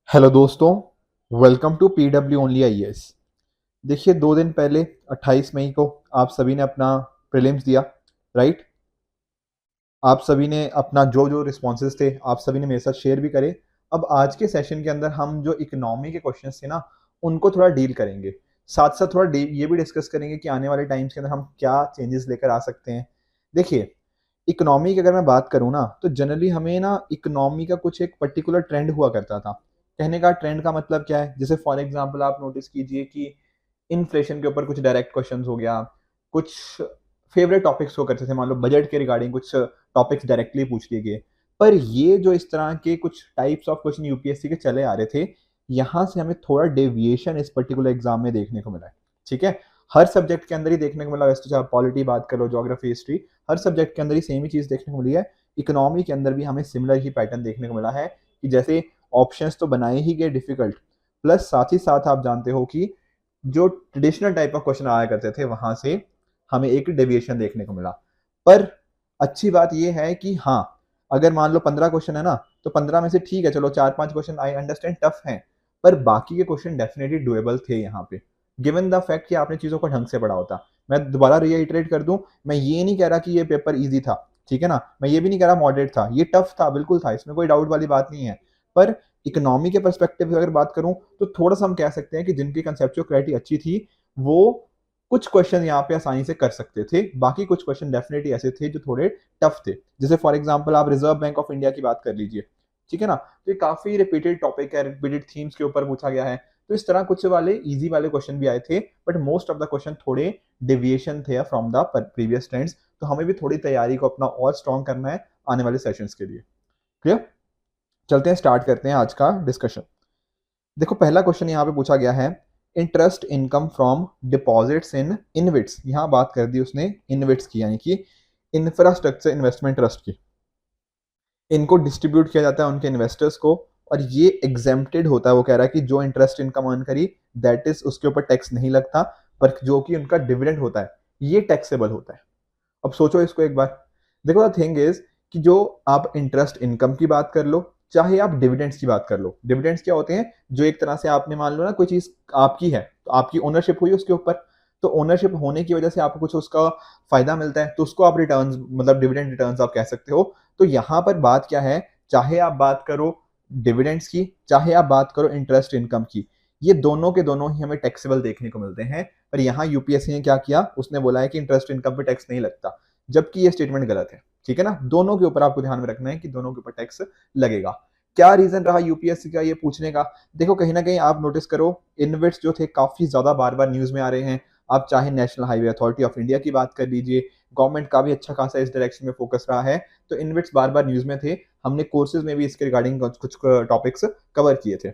Hello दोस्तों, welcome to PW only IAS. देखिए 2 दिन पहले 28 मई को आप सभी ने अपना प्रीलिम्स दिया, राइट? आप सभी ने अपना जो जो रिस्पॉन्सेज थे आप सभी ने मेरे साथ शेयर भी करे। अब आज के सेशन के अंदर हम जो इकोनॉमी के क्वेश्चंस थे ना उनको थोड़ा डील करेंगे। साथ साथ थोड़ा ये भी डिस्कस करेंगे कि आने वाले टाइम्स के अंदर हम क्या चेंजेस लेकर आ सकते हैं। देखिए, इकोनॉमी की अगर मैं बात करूँ ना तो जनरली हमें ना इकोनॉमी का कुछ एक पर्टिकुलर ट्रेंड हुआ करता था। कहने का ट्रेंड का मतलब क्या है, जैसे फॉर एग्जांपल आप नोटिस कीजिए कि इन्फ्लेशन के ऊपर कुछ डायरेक्ट क्वेश्चंस हो गया, कुछ फेवरेट टॉपिक्स हो करते थे, मान लो बजट के रिगार्डिंग कुछ टॉपिक्स डायरेक्टली पूछ लिए गए। पर ये जो इस तरह के कुछ टाइप्स ऑफ क्वेश्चन यूपीएससी के चले आ रहे थे, यहाँ से हमें थोड़ा डेविएशन इस पर्टिकुलर एग्जाम में देखने को मिला है। ठीक है, हर सब्जेक्ट के अंदर ही देखने को मिला, वैसे तो चाहे पॉलिटी बात करो, ज्योग्राफी, हिस्ट्री, हर सब्जेक्ट के अंदर ही सेम ही चीज देखने को मिली है। इकोनॉमी के अंदर भी हमें सिमिलर ही पैटर्न देखने को मिला है कि जैसे ऑप्शंस तो बनाए ही गए डिफिकल्ट, प्लस साथ ही साथ आप जानते हो कि जो ट्रेडिशनल टाइप ऑफ क्वेश्चन आया करते थे वहां से हमें एक डेविएशन देखने को मिला। पर अच्छी बात यह है कि हाँ, अगर मान लो 15 क्वेश्चन है ना, तो 15 में से ठीक है, चलो 4-5 क्वेश्चन आई अंडरस्टैंड टफ हैं, पर बाकी के क्वेश्चन डेफिनेटली डुएबल थे यहाँ पे, गिवन द फैक्ट कि आपने चीजों को ढंग से पढ़ा होता। मैं दोबारा रिइटरेट कर दूं, मैं ये नहीं कह रहा कि ये पेपर इजी था, ठीक है ना, मैं ये भी नहीं कह रहा मॉडरेट था, ये टफ था, बिल्कुल था, इसमें कोई डाउट वाली बात नहीं है। पर इकोनॉमी के परस्पेक्टिव से अगर बात करूं तो थोड़ा सा हम कह सकते हैं कि जिनकी कंसेप्चुअल क्लैरिटी अच्छी थी वो कुछ क्वेश्चन यहाँ पे आसानी से कर सकते थे, बाकी कुछ क्वेश्चन डेफिनेटली ऐसे थे जो थोड़े टफ थे। जैसे फॉर एग्जांपल आप रिजर्व बैंक ऑफ इंडिया की बात कर लीजिए, ठीक है ना, तो ये काफी रिपीटेड टॉपिक है, रिपीटेड थीम्स के ऊपर पूछा गया है, तो इस तरह कुछ वाले इजी वाले क्वेश्चन भी आए थे, but most of the question थोड़े डेविएशन थे फ्रॉम द प्रीवियस ट्रेंड्स। तो हमें भी थोड़ी तैयारी को अपना और स्ट्रॉन्ग करना है आने वाले सेशंस के लिए। क्लियर? चलते हैं, स्टार्ट करते हैं आज का डिस्कशन। देखो, पहला क्वेश्चन यहाँ पे पूछा गया है, interest income from deposits in InvITs. यहाँ बात कर दी उसने इनविट्स की, यानी कि इंफ्रास्ट्रक्चर इन्वेस्टमेंट ट्रस्ट की। इनको डिस्ट्रीब्यूट किया जाता है उनके इन्वेस्टर्स को, और ये एग्जेम्प्टेड होता है। वो कह रहा है कि जो इंटरेस्ट इनकम अर्न करी दैट इज उसके ऊपर टैक्स नहीं लगता, पर जो कि उनका डिविडेंड होता है ये टैक्सेबल होता है। अब सोचो इसको एक बार। देखो, द थिंग इज कि जो आप इंटरेस्ट इनकम की बात कर लो, चाहे आप डिविडेंड्स की बात कर लो, डिविडेंड्स क्या होते हैं, जो एक तरह से आपने मान लो ना कोई चीज आपकी है तो आपकी ओनरशिप हुई उसके ऊपर, तो ओनरशिप होने की वजह से आपको कुछ उसका फायदा मिलता है, तो उसको आप रिटर्न्स, मतलब डिविडेंड रिटर्न्स आप कह सकते हो। तो यहाँ पर बात क्या है, चाहे आप बात करो डिविडेंड्स की, चाहे आप बात करो इंटरेस्ट इनकम की, ये दोनों के दोनों ही हमें टैक्सेबल देखने को मिलते हैं। पर यहाँ यूपीएससी ने क्या किया, उसने बोला है कि इंटरेस्ट इनकम पे टैक्स नहीं लगता, जबकि ये स्टेटमेंट गलत है। ठीक है ना, दोनों के ऊपर आपको ध्यान में रखना है कि दोनों के ऊपर टैक्स लगेगा। क्या रीजन रहा यूपीएससी का ये पूछने का? देखो, कहीं ना कहीं आप नोटिस करो, इनविट्स जो थे काफी ज्यादा बार बार न्यूज में आ रहे हैं। आप चाहे national highway authority of India की बात कर लीजिए, गवर्नमेंट का भी अच्छा खासा इस डायरेक्शन में फोकस रहा है, तो इनविट्स बार बार न्यूज में थे। हमने कोर्सेज में भी इसके रिगार्डिंग कुछ टॉपिक्स कवर किए थे।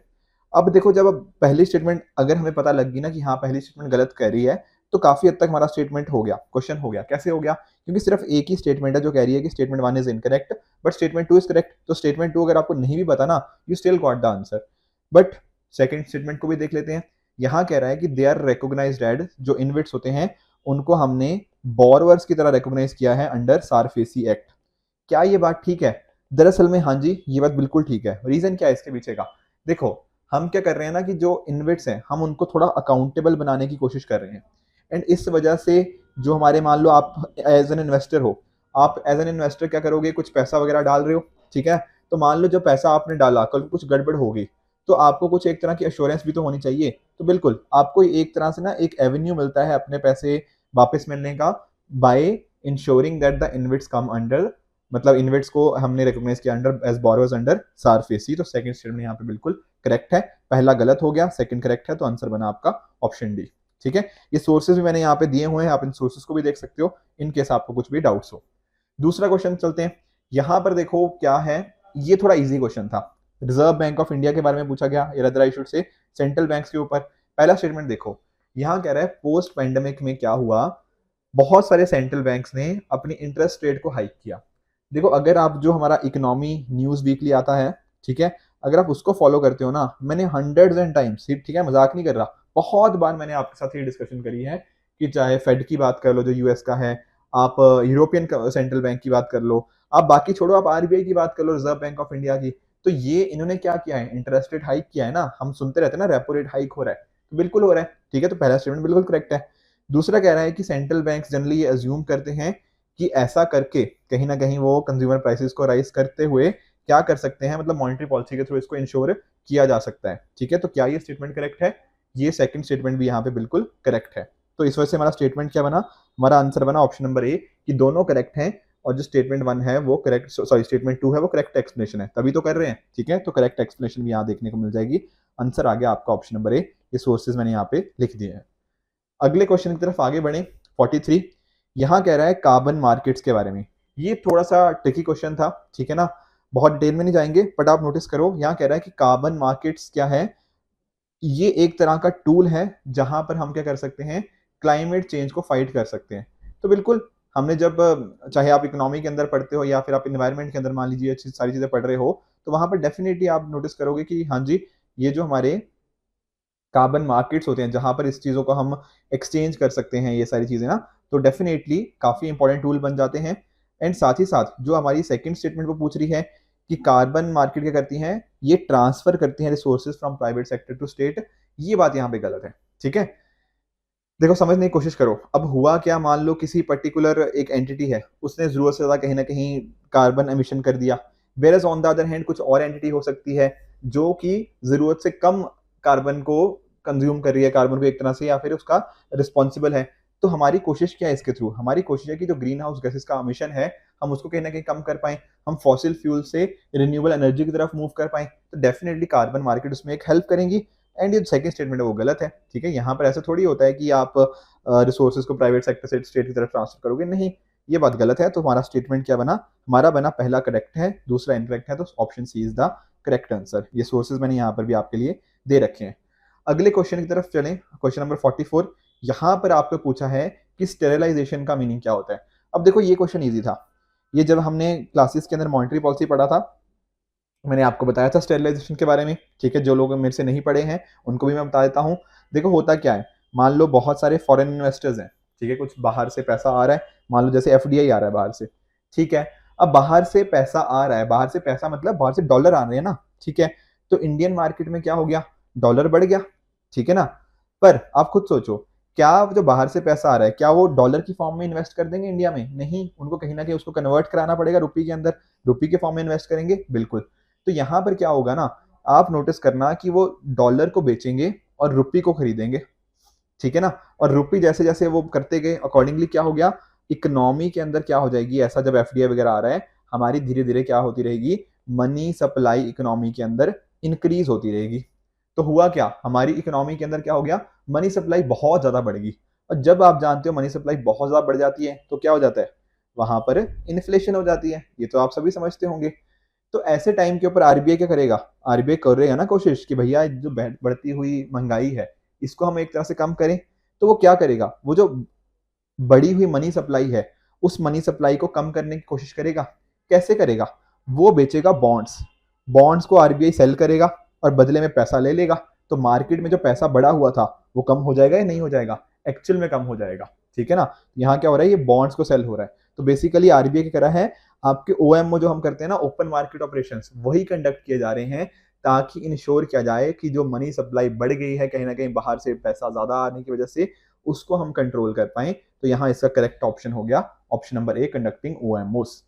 अब देखो, जब पहली स्टेटमेंट अगर हमें पता लग गई ना कि हाँ पहली स्टेटमेंट गलत कह रही है, तो काफी हद तक हमारा स्टेटमेंट हो गया, क्वेश्चन हो गया। कैसे हो गया? क्योंकि सिर्फ एक ही स्टेटमेंट है जो कह रही है कि statement 1 is incorrect but statement 2 is correct. तो स्टेटमेंट 2 अगर आपको नहीं भी पता ना, you still got the answer. But second statement को भी देख लेते हैं। यहाँ कह रहा है कि दे आर रिकॉग्नाइज्ड एड, जो इनविट्स होते हैं उनको हमने बोरोवर्स की तरह रिकॉग्नाइज किया है अंडर सारफेसी एक्ट। क्या ये बात ठीक है? दरअसल में हाँ जी, ये बात बिल्कुल ठीक है। रीजन क्या है इसके पीछे का? देखो, हम क्या कर रहे हैं ना कि जो इनविट्स हैं हम उनको थोड़ा अकाउंटेबल बनाने की कोशिश कर रहे हैं, एंड इस वजह से जो हमारे, मान लो आप एज एन इन्वेस्टर हो, आप एज एन इन्वेस्टर क्या करोगे, कुछ पैसा वगैरह डाल रहे हो, ठीक है, तो मान लो जो पैसा आपने डाला कल कुछ गड़बड़ हो गई, तो आपको कुछ एक तरह की एश्योरेंस भी तो होनी चाहिए। तो बिल्कुल आपको एक तरह से ना एक एवेन्यू मिलता है अपने पैसे वापस मिलने का, by insuring that the InvITs come under, मतलब इनविट्स को हमने रिकॉग्नाइज किया under as borrowers under SARFAESI. तो सेकंड स्टेटमेंट यहाँ पे बिल्कुल करेक्ट है, पहला गलत हो गया, सेकंड करेक्ट है, तो आंसर बना आपका ऑप्शन डी। ठीक है, ये सोर्सेज भी मैंने यहाँ पे दिए हुए हैं, आप इन सोर्सेज को भी देख सकते हो इन केस आपको कुछ भी डाउट्स हो। दूसरा क्वेश्चन चलते हैं। यहाँ पर देखो क्या है, ये थोड़ा इजी क्वेश्चन था, रिजर्व बैंक ऑफ इंडिया के बारे में पूछा गया, इधर I should say central banks के ऊपर। पहला स्टेटमेंट देखो, यहाँ कह रहा है पोस्ट पेंडेमिक में क्या हुआ, बहुत सारे सेंट्रल बैंक्स ने अपनी इंटरेस्ट रेट को हाइक किया। देखो, अगर आप जो हमारा इकोनॉमी न्यूज वीकली आता है, ठीक है, अगर आप उसको फॉलो करते हो ना, मैंने हंड्रेड्स एंड टाइम्स, ठीक है, मजाक नहीं कर रहा, बहुत बार मैंने आपके साथ ये डिस्कशन करी है कि चाहे फेड की बात कर लो जो यूएस का है, आप यूरोपियन सेंट्रल बैंक की बात कर लो, आप बाकी छोड़ो, आप आरबीआई की बात कर लो, रिजर्व बैंक ऑफ इंडिया की, तो ये इन्होंने क्या किया है, इंटरेस्ट रेट हाइक किया है ना, हम सुनते रहते हैं ना रेपो रेट हाइक हो रहा है, तो बिल्कुल हो रहा है, ठीक है, तो पहला स्टेटमेंट बिल्कुल करेक्ट है। दूसरा कह रहा है कि सेंट्रल बैंक जनरली ये अज्यूम करते हैं कि ऐसा करके कहीं ना कहीं वो कंज्यूमर प्राइसेस को राइज करते हुए क्या कर सकते हैं, मतलब मॉनेटरी पॉलिसी के थ्रू इसको इंश्योर किया जा सकता है, ठीक है। तो क्या ये स्टेटमेंट करेक्ट है? ये सेकंड स्टेटमेंट भी यहाँ पे बिल्कुल करेक्ट है। तो इस वजह से हमारा स्टेटमेंट क्या बना, हमारा आंसर बना ऑप्शन नंबर ए, कि दोनों करेक्ट हैं और जो स्टेटमेंट 1 है वो करेक्ट, सॉरी स्टेटमेंट 2 है वो करेक्ट एक्सप्लेनेशन है, तभी तो कर रहे हैं, ठीक है। तो करेक्ट एक्सप्लेनेशन भी यहाँ देखने को मिल जाएगी। आंसर आ गया आपका ऑप्शन नंबर ए, ये सोर्सेज मैंने यहाँ पे लिख दिए हैं। अगले क्वेश्चन की तरफ आगे बढ़े, 43। यहाँ कह रहा है कार्बन मार्केट्स के बारे में। ये थोड़ा सा ट्रिकी क्वेश्चन था, ठीक है ना, बहुत डिटेल में नहीं जाएंगे, बट आप नोटिस करो, यहाँ कह रहा है कि कार्बन मार्केट्स क्या है, ये एक तरह का टूल है जहां पर हम क्या कर सकते हैं, क्लाइमेट चेंज को फाइट कर सकते हैं। तो बिल्कुल, हमने जब चाहे आप इकोनॉमी के अंदर पढ़ते हो या फिर आप इन्वायरमेंट के अंदर मान लीजिए अच्छी सारी चीजें पढ़ रहे हो, तो वहां पर डेफिनेटली आप नोटिस करोगे कि हाँ जी, ये जो हमारे कार्बन मार्केट्स होते हैं जहां पर इस चीज़ों को हम एक्सचेंज कर सकते हैं, ये सारी चीज़ें ना, तो डेफिनेटली काफ़ी इंपॉर्टेंट टूल बन जाते हैं। एंड साथ ही साथ जो हमारी सेकंड स्टेटमेंट वो पूछ रही है कि कार्बन मार्केट क्या करती हैं, ये ट्रांसफर करती हैं resources from private sector to state, ये बात यहाँ पे गलत है, ठीक है। देखो समझने की कोशिश करो, अब हुआ क्या, मान लो किसी पर्टिकुलर एक एंटिटी है, उसने जरूरत से ज्यादा कहीं ना कहीं कार्बन एमिशन कर दिया, whereas on the other hand कुछ और एंटिटी हो सकती है जो कि जरूरत से कम कार्बन को कंज्यूम कर रही है, कार्बन को एक तरह से, या फिर उसका रिस्पॉन्सिबल है। तो हमारी कोशिश क्या है इसके थ्रू, हमारी कोशिश है कि जो ग्रीन हाउस गैसेस का एमिशन है हम उसको कहीं ना कहीं कम कर पाए, हम फॉसिल फ्यूल से रिन्यूएबल एनर्जी की तरफ मूव कर पाए, तो डेफिनेटली कार्बन मार्केट उसमें एक हेल्प करेंगी। एंड ये सेकंड स्टेटमेंट है वो गलत है, ठीक है। यहाँ पर ऐसा थोड़ी होता है कि आप रिसोर्सेज को प्राइवेट सेक्टर से स्टेट की तरफ ट्रांसफर करोगे, नहीं, ये बात गलत है। तो हमारा स्टेटमेंट क्या बना, हमारा बना पहला करेक्ट है, दूसरा इनकरेक्ट है, तो option C is the correct answer. ये सोर्सेज मैंने यहाँ पर भी आपके लिए दे रखे हैं। अगले क्वेश्चन की तरफ चलें, क्वेश्चन नंबर 44। यहाँ पर आपको पूछा है कि स्टेरिलाइजेशन का मीनिंग क्या होता है। अब देखो ये क्वेश्चन ईजी था, ये जब हमने क्लासेस के अंदर मॉनेटरी पॉलिसी पढ़ा था, मैंने आपको बताया था स्टेरिलाइजेशन के बारे में, ठीक है। जो लोग मेरे से नहीं पढ़े हैं उनको भी मैं बता देता हूँ। देखो होता क्या है, मान लो बहुत सारे फॉरेन इन्वेस्टर्स हैं, ठीक है, कुछ बाहर से पैसा आ रहा है, मान लो जैसे एफडीआई आ रहा है बाहर से, ठीक है। अब बाहर से पैसा आ रहा है, बाहर से पैसा मतलब बाहर से डॉलर आ रहे हैं ना, ठीक है। तो इंडियन मार्केट में क्या हो गया, डॉलर बढ़ गया, ठीक है ना। पर आप खुद सोचो, क्या जो बाहर से पैसा आ रहा है क्या वो डॉलर की फॉर्म में इन्वेस्ट कर देंगे इंडिया में? नहीं, उनको कहीं ना कहीं उसको कन्वर्ट कराना पड़ेगा रुपये के अंदर, रुपये के फॉर्म में इन्वेस्ट करेंगे, बिल्कुल। तो यहाँ पर क्या होगा ना, आप नोटिस करना कि वो डॉलर को बेचेंगे और रुपये को खरीदेंगे, ठीक है ना। और रुपये जैसे जैसे वो करते गए अकॉर्डिंगली क्या हो गया, इकोनॉमी के अंदर क्या हो जाएगी, ऐसा जब एफडीआई वगैरह आ रहा है, हमारी धीरे धीरे क्या होती रहेगी, मनी सप्लाई इकोनॉमी के अंदर इंक्रीज होती रहेगी। तो हुआ क्या, हमारी इकोनॉमी के अंदर क्या हो गया, मनी सप्लाई बहुत ज्यादा बढ़ गई। और जब आप जानते हो मनी सप्लाई बहुत ज्यादा बढ़ जाती है तो क्या हो जाता है, वहां पर इन्फ्लेशन हो जाती है, ये तो आप सभी समझते होंगे। तो ऐसे टाइम के ऊपर आरबीआई क्या करेगा, आरबीआई करेगा ना कोशिश कि भैया जो बढ़ती हुई महंगाई है इसको हम एक तरह से कम करें। तो वो क्या करेगा, वो जो बढ़ी हुई मनी सप्लाई है उस मनी सप्लाई को कम करने की कोशिश करेगा। कैसे करेगा, वो बेचेगा बॉन्ड्स, बॉन्ड्स को आरबीआई सेल करेगा और बदले में पैसा ले लेगा। तो मार्केट में जो पैसा बढ़ा हुआ था वो कम हो जाएगा या नहीं हो जाएगा, एक्चुअल में कम हो जाएगा, ठीक है ना। यहाँ क्या हो रहा है, ये बॉन्ड्स को सेल हो रहा है। तो बेसिकली आरबीआई की तरह है, आपके ओएमओ जो हम करते हैं ना, ओपन मार्केट ऑपरेशंस, वही कंडक्ट किए जा रहे हैं ताकि इंश्योर किया जाए कि जो मनी सप्लाई बढ़ गई है कहीं ना कहीं बाहर से पैसा ज्यादा आने की वजह से, उसको हम कंट्रोल कर पाए। तो यहाँ इसका करेक्ट ऑप्शन हो गया ऑप्शन नंबर ए, कंडक्टिंग ओएमओस,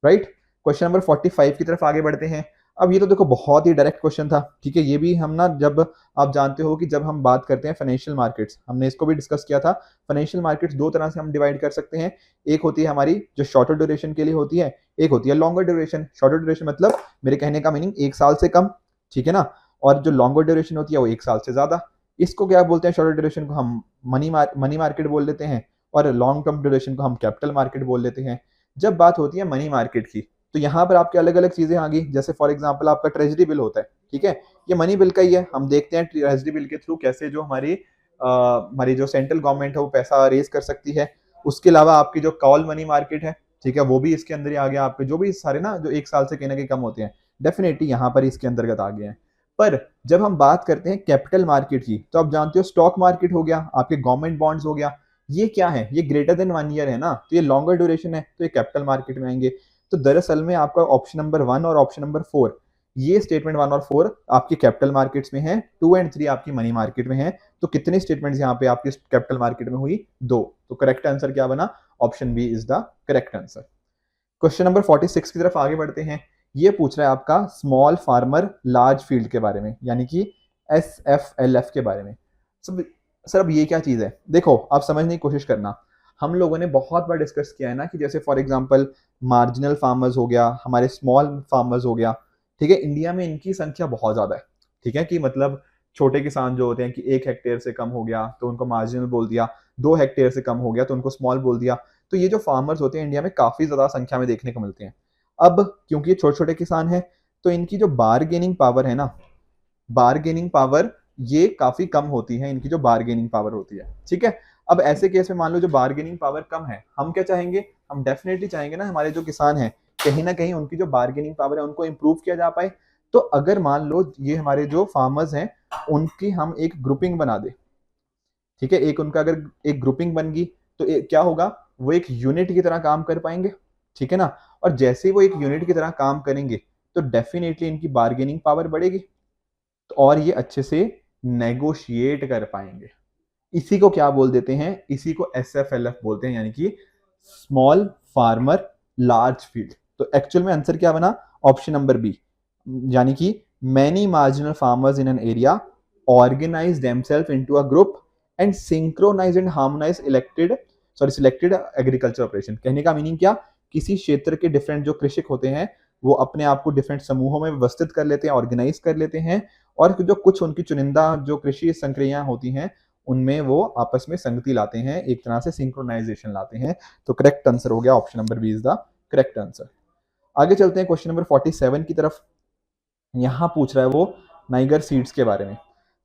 राइट। क्वेश्चन नंबर 45 की तरफ आगे बढ़ते हैं। अब ये तो देखो बहुत ही डायरेक्ट क्वेश्चन था, ठीक है। ये भी हम ना, जब आप जानते हो कि जब हम बात करते हैं फाइनेंशियल मार्केट्स, हमने इसको भी डिस्कस किया था। फाइनेंशियल मार्केट्स दो तरह से हम डिवाइड कर सकते हैं, एक होती है हमारी जो शॉर्टर ड्यूरेशन के लिए होती है, एक होती है लॉन्गर ड्यूरेशन। शॉर्टर ड्यूरेशन मतलब मेरे कहने का मीनिंग 1 साल से कम, ठीक है ना। और जो लॉन्गर ड्यूरेशन होती है वो 1 साल से ज्यादा। इसको क्या बोलते हैं, शॉर्टर ड्यूरेशन को हम मनी मार्केट बोल देते हैं और लॉन्ग टर्म ड्यूरेशन को हम कैपिटल मार्केट बोल देते हैं। जब बात होती है मनी मार्केट की, तो यहाँ पर आपके अलग अलग चीजें आ गई, जैसे फॉर एग्जांपल आपका ट्रेजरी बिल होता है, ठीक है, ये मनी बिल का ही है। हम देखते हैं ट्रेजरी बिल के थ्रू कैसे जो हमारी जो सेंट्रल गवर्नमेंट है वो पैसा रेज कर सकती है। उसके अलावा आपकी जो कॉल मनी मार्केट है, ठीक है, वो भी इसके अंदर ही आ गया। आपके जो भी सारे ना जो 1 साल से कहीं ना कहीं कम होते हैं, डेफिनेटली यहाँ पर इसके अंतर्गत आ गए हैं। पर जब हम बात करते हैं कैपिटल मार्केट की, तो आप जानते हो स्टॉक मार्केट हो गया, आपके गवर्नमेंट बॉन्ड्स हो गया, ये क्या है, ये ग्रेटर देन 1 ईयर है ना, तो ये लॉन्गर ड्यूरेशन है, तो ये कैपिटल मार्केट में आएंगे। तो दरअसल में आपका ऑप्शन नंबर 1 और ऑप्शन नंबर 4 ये स्टेटमेंट 1 और 4 आपकी कैपिटल मार्केट्स में है, 2 एंड 3 आपकी मनी मार्केट में है। तो कितनी स्टेटमेंट्स यहाँ पे आपकी कैपिटल मार्केट में हुई? 2। तो करेक्ट आंसर क्या बना? Option B is the correct answer. Question number 46 की तरफ आगे बढ़ते हैं। ये पूछ रहा है आपका स्मॉल फार्मर लार्ज फील्ड के बारे में, यानी कि SFLF के बारे में। सर अब ये क्या चीज है? देखो आप समझने की कोशिश करना। हम लोगों ने बहुत बार डिस्कस किया है ना कि जैसे फॉर एग्जांपल मार्जिनल फार्मर्स हो गया, हमारे स्मॉल फार्मर्स हो गया, ठीक है, इंडिया में इनकी संख्या बहुत ज्यादा है, ठीक है, कि मतलब छोटे किसान जो होते हैं कि 1 हेक्टेयर से कम हो गया तो उनको मार्जिनल बोल दिया, 2 हेक्टेयर से कम हो गया तो उनको स्मॉल बोल दिया। तो ये जो फार्मर्स होते हैं इंडिया में काफी ज्यादा संख्या में देखने को मिलते हैं। अब क्योंकि ये छोटे छोटे किसान हैं तो इनकी जो बारगेनिंग पावर है ना, बारगेनिंग पावर ये काफी कम होती है, इनकी जो बारगेनिंग पावर होती है, ठीक है। अब ऐसे केस में मान लो जो बारगेनिंग पावर कम है, हम क्या चाहेंगे? हम डेफिनेटली चाहेंगे ना हमारे जो किसान हैं कहीं ना कहीं उनकी जो बारगेनिंग पावर है उनको इंप्रूव किया जा पाए। तो अगर मान लो ये हमारे जो फार्मर्स हैं उनकी हम एक ग्रुपिंग बना दे, ठीक है, एक उनका अगर एक ग्रुपिंग बन गई तो क्या होगा? वो एक यूनिट की तरह काम कर पाएंगे, ठीक है ना। और जैसे ही वो एक यूनिट की तरह काम करेंगे तो डेफिनेटली इनकी बार्गेनिंग पावर बढ़ेगी और ये अच्छे से नेगोशिएट कर पाएंगे। इसी को क्या बोल देते हैं? इसी को SFLF बोलते हैं, यानी कि स्मॉल फार्मर लार्ज फील्ड। तो एक्चुअल में आंसर क्या बना? ऑप्शन नंबर बी, यानी कि many marginal farmers in an area organise themself into a group and synchronise and harmonise selected agriculture operation. कहने का मीनिंग क्या? किसी क्षेत्र के डिफरेंट जो कृषक होते हैं वो अपने आप को डिफरेंट समूहों में व्यवस्थित कर लेते हैं, ऑर्गेनाइज कर लेते हैं, और जो कुछ उनकी चुनिंदा जो कृषि संक्रियाएं होती हैं उनमें वो आपस में संगति लाते हैं, एक तरह से सिंक्रोनाइजेशन लाते हैं। तो करेक्ट आंसर हो गया option number B is the correct answer. आगे चलते हैं क्वेश्चन नंबर 47 की तरफ। यहाँ पूछ रहा है वो नाइगर सीड्स के बारे में।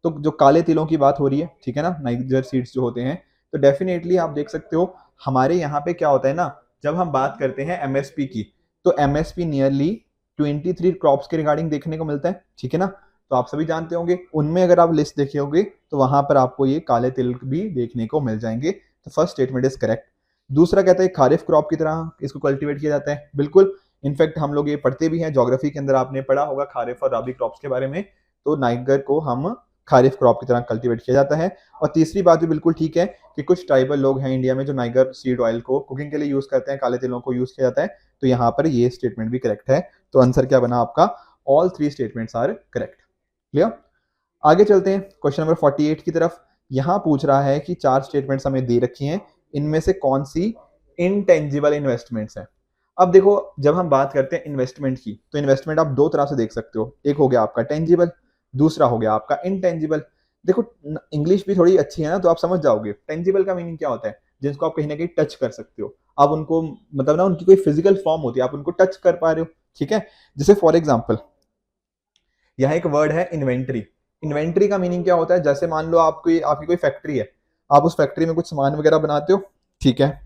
तो जो काले तिलों की बात हो रही है, ठीक है ना, नाइगर सीड्स जो होते हैं, तो डेफिनेटली आप देख सकते हो हमारे यहाँ पे क्या होता है ना, जब हम बात करते हैं MSP की, तो MSP नियरली 23 क्रॉप्स के रिगार्डिंग देखने को मिलता है, ठीक है ना। तो आप सभी जानते होंगे, उनमें अगर आप लिस्ट देखे होंगे तो वहां पर आपको ये काले तिल भी देखने को मिल जाएंगे। तो फर्स्ट स्टेटमेंट इज करेक्ट। दूसरा कहता है खारिफ क्रॉप की तरह इसको कल्टीवेट किया जाता है, बिल्कुल। इनफैक्ट हम लोग ये पढ़ते भी हैं, ज्योग्राफी के अंदर आपने पढ़ा होगा खारिफ और राबी क्रॉप्स के बारे में। तो नाइगर को हम खारिफ क्रॉप की तरह कल्टीवेट किया जाता है। और तीसरी बात भी बिल्कुल ठीक है कि कुछ ट्राइबल लोग हैं इंडिया में जो नाइगर सीड ऑयल को कुकिंग के लिए यूज करते हैं, काले तिलों को यूज किया जाता है। तो यहाँ पर ये स्टेटमेंट भी करेक्ट है। तो आंसर क्या बना आपका? All 3 statements are correct. Clear? आगे चलते हैं क्वेश्चन नंबर 48 की तरफ। यहां पूछ रहा है कि 4 स्टेटमेंट्स हमें दे रखी हैं, इनमें से कौन सी इनटेंजिबल इन्वेस्टमेंट्स हैं। अब देखो जब हम बात करते हैं इन्वेस्टमेंट की, तो इन्वेस्टमेंट आप दो तरह से देख सकते हो, एक हो गया आपका टेंजिबल, दूसरा हो गया आपका इनटेंजिबल। देखो इंग्लिश भी थोड़ी अच्छी है ना, तो आप समझ जाओगे टेंजिबल का मीनिंग क्या होता है, जिसको आप कहीं ना कहीं टच कर सकते हो, आप उनको मतलब ना उनकी कोई फिजिकल फॉर्म होती है, आप उनको टच कर पा रहे हो, ठीक है। जैसे फॉर एग्जाम्पल यहाँ एक वर्ड है इन्वेंट्री। इन्वेंट्री का मीनिंग क्या होता है? जैसे मान लो आपकी कोई फैक्ट्री है, आप उस फैक्ट्री में कुछ सामान वगैरह बनाते हो, ठीक है।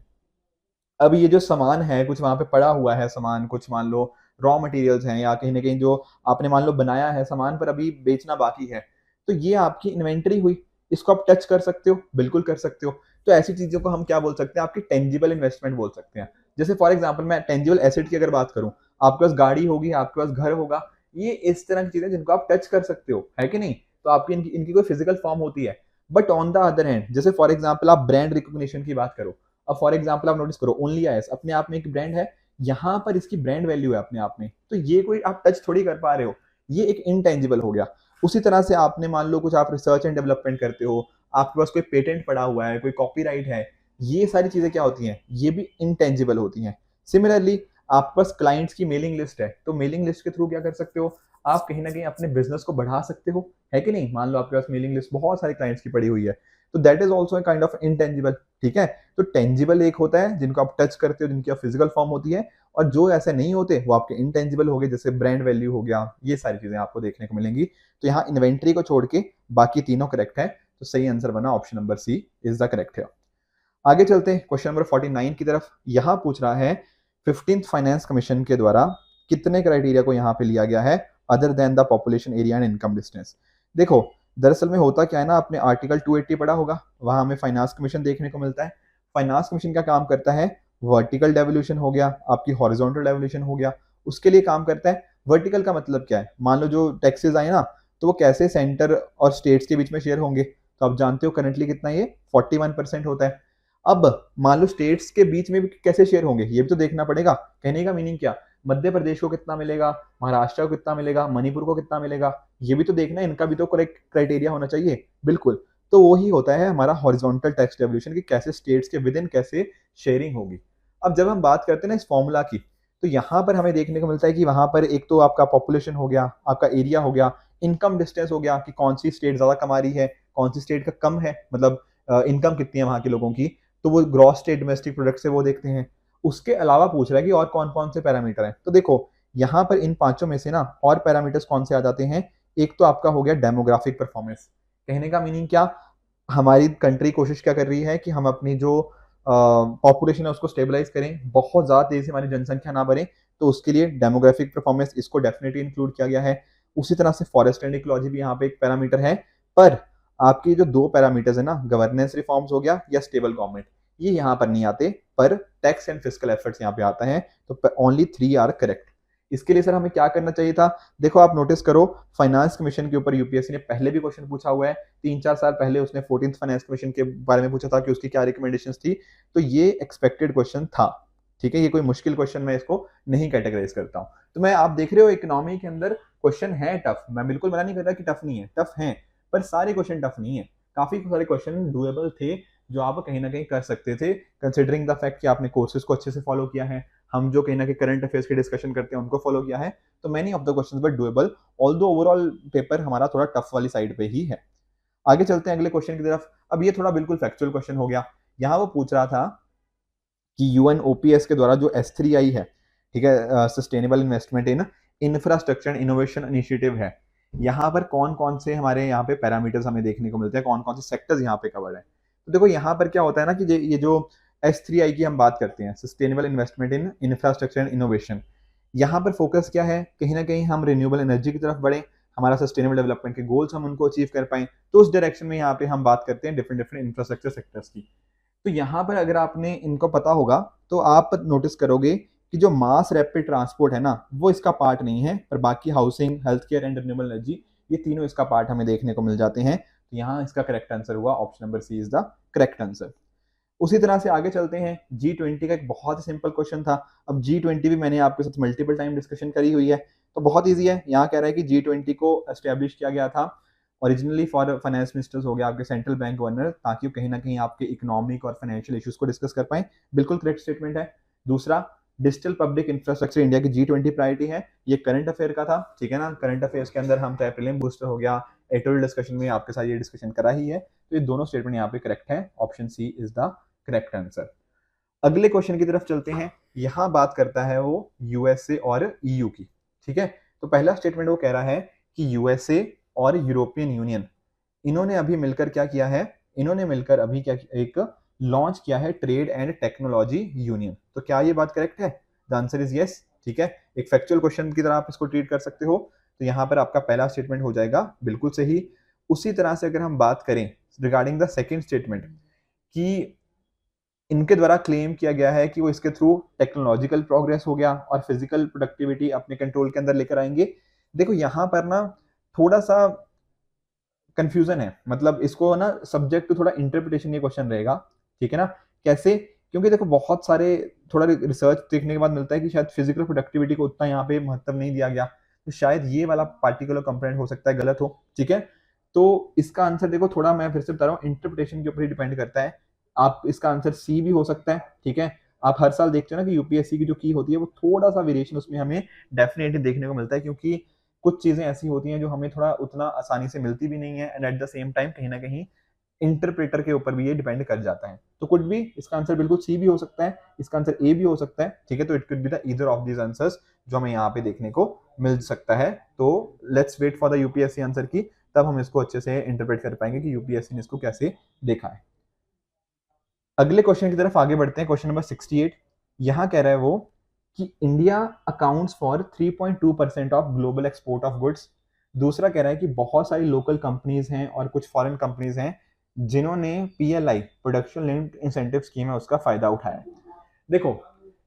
अब ये जो सामान है कुछ वहां पे पड़ा हुआ है सामान, कुछ मान लो रॉ मटेरियल्स हैं या कहीं ना कहीं जो आपने मान लो बनाया है सामान पर अभी बेचना बाकी है, तो ये आपकी इन्वेंट्री हुई। इसको आप टच कर सकते हो, बिल्कुल कर सकते हो। तो ऐसी चीजों को हम क्या बोल सकते हैं? आपकी टेंजिबल इन्वेस्टमेंट बोल सकते हैं। जैसे फॉर एग्जाम्पल मैं टेंजिबल एसेट की अगर बात करूं, आपके पास गाड़ी होगी, आपके पास घर होगा, ये इस तरह की चीजें जिनको आप टच कर सकते हो, है कि नहीं। तो आपकी इनकी कोई फिजिकल फॉर्म होती है। But on the other hand जैसे फॉर एग्जाम्पल आप ब्रांड रिकॉग्निशन की बात करो, अब फॉर एग्जाम्पल आप नोटिस करो ओनली आईएएस अपने आप में एक ब्रांड है, यहाँ पर इसकी ब्रांड वैल्यू है अपने आप में, तो ये कोई आप टच थोड़ी कर पा रहे हो, ये एक इनटेंजिबल हो गया। उसी तरह से आपने मान लो कुछ आप रिसर्च एंड डेवलपमेंट करते हो, आपके पास कोई पेटेंट पड़ा हुआ है, कोई कॉपीराइट है, ये सारी चीजें क्या होती हैं? ये भी इनटेंजिबल होती हैं। सिमिलरली आपके पास क्लाइंट्स की मेलिंग लिस्ट है, तो मेलिंग लिस्ट के थ्रू क्या कर सकते हो? आप कहीं ना कहीं अपने बिजनेस को बढ़ा सकते हो, है कि नहीं। मान लो आपके पास मेलिंग लिस्ट बहुत सारे क्लाइंट्स की पड़ी हुई है, तो that is also kind of intangible, ठीक है। तो टेंजिबल एक होता है जिनको आप टच करते हो, जिनकी फिजिकल फॉर्म होती है, और जो ऐसे नहीं होते वो आपके इनटेंजिबल हो गए, जैसे ब्रांड वैल्यू हो गया, ये सारी चीजें आपको देखने को मिलेंगी। तो यहाँ इन्वेंट्री को छोड़ के बाकी तीनों करेक्ट है। तो सही आंसर बना option number C is the correct है। आगे चलते हैं क्वेश्चन नंबर 49 की तरफ। यहाँ पूछ रहा है 15th फाइनेंस कमीशन के द्वारा कितने क्राइटेरिया को यहाँ पे लिया गया है other than the population area and income distance. देखो दरअसल में होता क्या है ना, आपने आर्टिकल 280 पढ़ा होगा, वहां हमें फाइनेंस कमीशन देखने को मिलता है। फाइनेंस कमीशन का काम करता है वर्टिकल डेवोल्यूशन हो गया, आपकी हॉरिजॉन्टल डेवोल्यूशन हो गया, उसके लिए काम करता है। वर्टिकल का मतलब क्या है, मान लो जो टैक्सेस आए ना तो वो कैसे सेंटर और स्टेट्स के बीच में शेयर होंगे, तो आप जानते हो करंटली कितना ये 41% होता है। अब मान लो स्टेट्स के बीच में भी कैसे शेयर होंगे ये भी तो देखना पड़ेगा। कहने का मीनिंग क्या, मध्य प्रदेश को कितना मिलेगा, महाराष्ट्र को कितना मिलेगा, मणिपुर को कितना मिलेगा, ये भी तो देखना है, इनका भी तो करेक्ट क्राइटेरिया होना चाहिए। बिल्कुल, तो वही होता है हमारा हॉरिजॉन्टल टैक्स डेवल्यूशन, कि कैसे स्टेट्स के विद इन कैसे शेयरिंग होगी। अब जब हम बात करते हैं ना इस फॉर्मूला की, तो यहाँ पर हमें देखने को मिलता है कि वहां पर एक तो आपका पॉपुलेशन हो गया, आपका एरिया हो गया, इनकम डिस्टेंस हो गया कि कौन सी स्टेट ज्यादा कमा रही है, कौन सी स्टेट का कम है, मतलब इनकम कितनी है वहां के लोगों की, तो वो ग्रॉस स्टेट डोमेस्टिक प्रोडक्ट से वो देखते हैं। उसके अलावा पूछ रहा है कि और कौन कौन से पैरामीटर हैं, तो देखो यहाँ पर इन पांचों में से ना और पैरामीटर्स कौन से आ जाते हैं। एक तो आपका हो गया डेमोग्राफिक परफॉर्मेंस। कहने का मीनिंग क्या, हमारी कंट्री कोशिश क्या कर रही है कि हम अपनी जो पॉपुलेशन है उसको स्टेबलाइज करें, बहुत ज्यादा तेजी से हमारी जनसंख्या ना बढ़े, तो उसके लिए डेमोग्राफिक परफॉर्मेंस इसको डेफिनेटली इंक्लूड किया गया है। उसी तरह से फॉरेस्ट एंड इकोलॉजी भी यहाँ पे एक पैरामीटर है। पर आपकी जो दो पैरामीटर्स है ना, गवर्नेंस रिफॉर्म्स हो गया या स्टेबल गवर्नमेंट, ये यहाँ पर नहीं आते, पर टैक्स एंड फिस्कल एफर्ट्स यहाँ पे आता है, तो ओनली 3 आर करेक्ट। इसके लिए सर हमें क्या करना चाहिए था, देखो आप नोटिस करो, फाइनेंस कमीशन के ऊपर यूपीएससी ने पहले भी क्वेश्चन पूछा हुआ है, 3-4 साल पहले उसने 14th फाइनेंस कमीशन के बारे में पूछा था कि उसकी क्या रिकमेंडेशंस थी, तो ये एक्सपेक्टेड क्वेश्चन था। ठीक है, ये कोई मुश्किल क्वेश्चन मैं इसको नहीं कैटेगराइज करता हूँ। तो मैं, आप देख रहे हो इकोनॉमी के अंदर क्वेश्चन है टफ, मैं बिल्कुल मना नहीं कर रहा कि टफ नहीं है, टफ है, पर सारे क्वेश्चन टफ नहीं है, काफी सारे क्वेश्चन डुएबल थे जो आप कहीं ना कहीं कर सकते थे, कंसिडरिंग द फैक्ट कि आपने कोर्सेज को अच्छे से फॉलो किया है, हम जो कहीं ना कहीं करंट अफेयर्स की डिस्कशन करते हैं उनको फॉलो किया है, तो many of the questions were doable, although overall paper हमारा थोड़ा टफ वाली साइड पे ही है। आगे चलते हैं अगले क्वेश्चन की तरफ। अब ये थोड़ा बिल्कुल फैक्चुअल क्वेश्चन हो गया। यहाँ वो पूछ रहा था कि यूएनओपीएस के द्वारा जो S3 आई है, ठीक है, sustainable investment in infrastructure innovation initiative है, यहाँ पर कौन कौन से हमारे यहाँ पे पैरामीटर्स हमें देखने को मिलते हैं, कौन कौन से सेक्टर्स यहाँ पे कवर्ड है। तो देखो यहाँ पर क्या होता है ना कि ये जो S3I की हम बात करते हैं, sustainable investment in infrastructure and innovation, यहाँ पर फोकस क्या है, कहीं ना कहीं हम रिन्यूएबल एनर्जी की तरफ बढ़े, हमारा सस्टेनेबल डेवलपमेंट के गोल्स हम उनको अचीव कर पाए, तो उस डायरेक्शन में यहाँ पे हम बात करते हैं डिफरेंट डिफरेंट इंफ्रास्ट्रक्चर सेक्टर्स की। तो यहाँ पर अगर आपने इनको पता होगा तो आप नोटिस करोगे कि जो मास रैपिड ट्रांसपोर्ट है ना वो इसका पार्ट नहीं है, पर बाकी housing, health care and renewable energy, ये तीनों इसका पार्ट हमें देखने को मिल जाते हैं। तो यहाँ इसका करेक्ट आंसर हुआ option number C is the correct answer. उसी तरह से आगे चलते हैं, G20 का एक बहुत ही सिंपल क्वेश्चन था। अब G20 भी मैंने आपके साथ मल्टीपल टाइम डिस्कशन करी हुई है, तो बहुत ईजी है। यहाँ कह रहा है कि G20 को एस्टेब्लिश किया गया था ओरिजिनली फॉर फाइनेंस मिनिस्टर्स, हो गया आपके सेंट्रल बैंक गवर्नर, ताकि वो कहीं ना कहीं आपके इकोनॉमिक और फाइनेंशियल इश्यूज को डिस्कस कर पाए। बिल्कुल करेक्ट स्टेटमेंट है। दूसरा, डिजिटल पब्लिक इंफ्रास्ट्रक्चर इंडिया की G20 प्रायोरिटी है, ये करंट अफेयर का था, ठीक है ना। करंट अफेयर्स के अंदर हम चाहे प्रीलिम बूस्टर हो गया, एडिटोरियल डिस्कशन में आपके साथ ये डिस्कशन करा ही है, तो ये दोनों स्टेटमेंट यहाँ पे करेक्ट है, option C is the correct answer. अगले क्वेश्चन की तरफ चलते हैं। यहां बात करता है वो यूएसए और ईयू की, ठीक है। तो पहला स्टेटमेंट वो कह रहा है कि यूएसए और यूरोपियन यूनियन, इन्होंने अभी मिलकर क्या किया है, इन्होंने मिलकर अभी क्या एक लॉन्च किया है ट्रेड एंड टेक्नोलॉजी यूनियन। तो क्या ये बात करेक्ट है? द आंसर इज यस, ठीक है। एक फैक्चुअल क्वेश्चन की तरह आप इसको ट्रीट कर सकते हो, तो यहाँ पर आपका पहला स्टेटमेंट हो जाएगा बिल्कुल सही। उसी तरह से अगर हम बात करें रिगार्डिंग द सेकेंड स्टेटमेंट, कि इनके द्वारा क्लेम किया गया है कि वो इसके थ्रू टेक्नोलॉजिकल प्रोग्रेस हो गया और फिजिकल प्रोडक्टिविटी अपने कंट्रोल के अंदर लेकर आएंगे। देखो यहाँ पर ना थोड़ा सा कंफ्यूजन है, मतलब इसको ना सब्जेक्ट टू थोड़ा इंटरप्रिटेशन ये क्वेश्चन रहेगा, ठीक है ना। कैसे? क्योंकि देखो बहुत सारे थोड़ा रिसर्च देखने के बाद मिलता है कि शायद फिजिकल प्रोडक्टिविटी को उतना यहाँ पे महत्व नहीं दिया गया, तो शायद ये वाला पार्टिकुलर कंपोनेंट हो सकता है गलत हो, ठीक है। तो इसका आंसर देखो, थोड़ा मैं फिर से बता रहा हूँ, इंटरप्रिटेशन के ऊपर ही डिपेंड करता है। आप इसका आंसर सी भी हो सकता है, ठीक है। आप हर साल देखते हो ना कि यूपीएससी की जो की होती है वो थोड़ा सा वेरिएशन उसमें हमें डेफिनेटली देखने को मिलता है, क्योंकि कुछ चीजें ऐसी होती हैं जो हमें थोड़ा उतना आसानी से मिलती भी नहीं है, and at the same time कहीं ना कहीं इंटरप्रेटर के ऊपर भी ये डिपेंड कर जाता है। तो कुछ भी, इसका आंसर बिल्कुल सी भी हो सकता है, इसका आंसर ए भी हो सकता है, ठीक है। तो it could be the either of these answers जो हमें यहाँ पे देखने को मिल सकता है। तो let's wait for the UPSC answer की, तब हम इसको अच्छे से इंटरप्रेट कर पाएंगे कि यूपीएससी ने इसको कैसे देखा है। अगले क्वेश्चन की तरफ आगे बढ़ते हैं, क्वेश्चन नंबर 68। यहाँ कह रहा है वो कि India accounts for 3.2% of global export of goods. दूसरा कह रहा है कि बहुत सारी लोकल कंपनीज हैं और कुछ फॉरेन कंपनीज हैं जिन्होंने PLI, production linked incentive scheme है, उसका फायदा उठाया है। देखो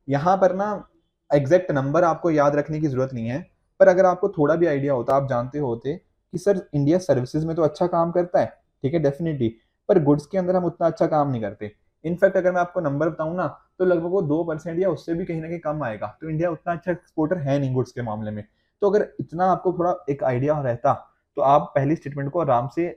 यहाँ पर ना एग्जैक्ट नंबर आपको याद रखने की जरूरत नहीं है, पर अगर आपको थोड़ा भी आइडिया होता, आप जानते होते कि सर इंडिया सर्विसेज में तो अच्छा काम करता है, ठीक है डेफिनेटली, पर गुड्स के अंदर हम उतना अच्छा काम नहीं करते। इनफैक्ट अगर मैं आपको नंबर बताऊं ना, तो लगभग वो 2% या उससे भी कहीं ना कहीं कम आएगा। तो इंडिया उतना अच्छा एक्सपोर्टर है नहीं गुड्स के मामले में। तो अगर इतना आपको थोड़ा एक आइडिया रहता, तो आप पहली स्टेटमेंट को आराम से